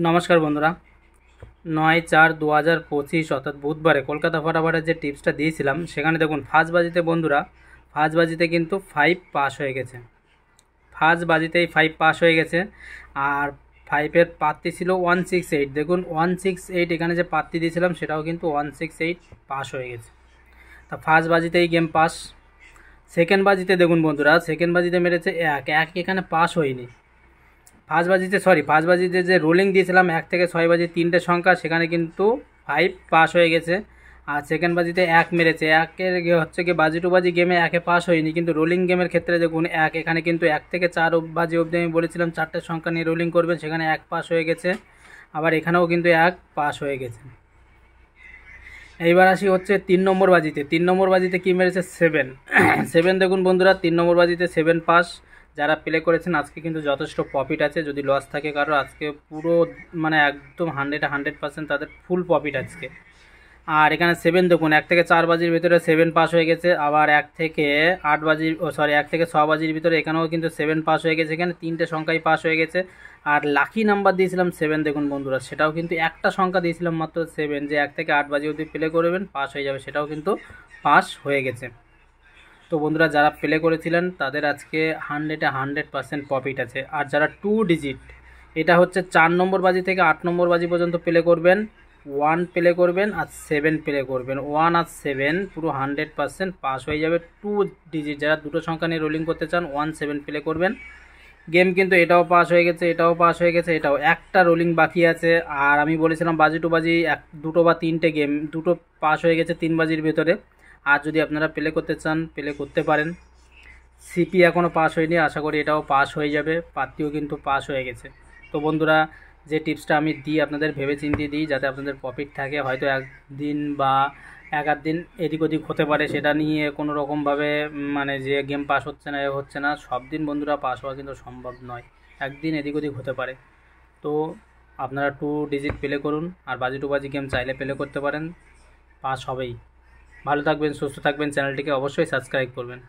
নমস্কার বন্ধুরা, 9/4/2025 অর্থাৎ বুধবারে কলকাতা ফটাফটের যে টিপসটা দিয়েছিলাম সেখানে দেখুন ফার্স্ট বাজিতে বন্ধুরা, ফার্স্ট বাজিতে কিন্তু 5 পাস হয়ে গেছে। ফার্স্ট বাজিতেই 5 পাস হয়ে গেছে। আর 5-এর প্রার্থী ছিল 168। দেখুন 168 এখানে যে প্রার্থী দিয়েছিলাম সেটাও কিন্তু 168 পাস হয়ে গেছে। তা ফার্স্ট বাজিতেই গেম পাস। সেকেন্ড বাজিতে দেখুন বন্ধুরা, সেকেন্ড বাজিতে মেরেছে 1 এখানে পাস হয়নি। ফার্স্ট বাজিতে যে রোলিং দিয়েছিলাম 1 থেকে 6 বাজি 3টে সংখ্যা, সেখানে কিন্তু 5 পাস হয়ে গেছে। আর সেকেন্ড বাজিতে 1 মেরেছে, 1-এর হচ্ছে কি বাজি টু বাজি গেমে 1-এ পাস হয়নি, কিন্তু রোলিং গেমের ক্ষেত্রে দেখুন 1 এখানে কিন্তু 1 থেকে 4 বাজি অবধি আমি বলেছিলাম 4টে সংখ্যা নিয়ে রোলিং করবেন, সেখানে 1 পাস হয়ে গেছে। আবার এখানেও কিন্তু 1 পাস হয়ে গেছে। এইবার আসি হচ্ছে 3 নম্বর বাজিতে। 3 নম্বর বাজিতে কী মেরেছে 7 7 দেখুন বন্ধুরা, 3 নম্বর বাজিতে 7 পাস। যারা প্লে করেছেন আজকে কিন্তু যথেষ্ট প্রফিট আছে। যদি লস থাকে কারো, আজকে পুরো মানে একদম 100% তাদের ফুল প্রফিট আজকে। আর এখানে 7 দেখুন 1 থেকে 4 বাজির ভিতরে 7 পাস হয়ে গেছে। আবার 1 থেকে 8 বাজির 1 থেকে 6 বাজির ভিতরে এখানেও কিন্তু 7 পাস হয়ে গেছে। এখানে 3টে সংখ্যাই পাস হয়ে গেছে। আর লাকি নাম্বার দিয়েছিলাম 7 দেখুন বন্ধুরা, সেটাও কিন্তু একটা সংখ্যা দিয়েছিলাম মাত্র 7, যে 1 থেকে 8 বাজি অবধি প্লে করবেন পাস হয়ে যাবে, সেটাও কিন্তু পাস হয়ে গেছে। তো বন্ধুরা, যারা প্লে করেছিলেন তাদের আজকে 100% প্রফিট আছে। আর যারা 2 ডিজিট, এটা হচ্ছে 4 নম্বর বাজি থেকে 8 নম্বর বাজি পর্যন্ত প্লে করবেন, 1 প্লে করবেন আর 7 প্লে করবেন, 1 আর 7 পুরো 100% পাস হয়ে যাবে। 2 ডিজিট যারা দুটো সংখ্যা নিয়ে রোলিং করতে চান 1-7 প্লে করবেন। গেম কিন্তু এটাও পাস হয়ে গেছে, এটাও পাস হয়ে গেছে, এটাও একটা রোলিং বাকি আছে। আর আমি বলেছিলাম বাজি টু বাজি দুটো বা 3টে গেম, দুটো পাস হয়ে গেছে 3 বাজির ভেতরে। আর যদি আপনারা প্লে করতে চান প্লে করতে পারেন। সিপি এখনও পাস হয়নি, আশা করি এটাও পাস হয়ে যাবে। পাত্তিও কিন্তু পাস হয়ে গেছে। তো বন্ধুরা, যে টিপসটা আমি দিই আপনাদের ভেবে চিন্তে দিই, যাতে আপনাদের প্রফিট থাকে। হয়তো একদিন বা এক আধ দিন এদিক ওদিক হতে পারে, সেটা নিয়ে কোনো রকমভাবে মানে যে গেম পাস হচ্ছে না এ হচ্ছে না, সব দিন বন্ধুরা পাস হওয়া কিন্তু সম্ভব নয়, একদিন এদিক ওদিক হতে পারে। তো আপনারা 2 ডিজিট প্লে করুন, আর বাজি টু বাজি গেম চাইলে প্লে করতে পারেন, পাস হবেই। ভালো থাকবেন, সুস্থ থাকবেন, চ্যানেলটিকে অবশ্যই সাবস্ক্রাইব করবেন।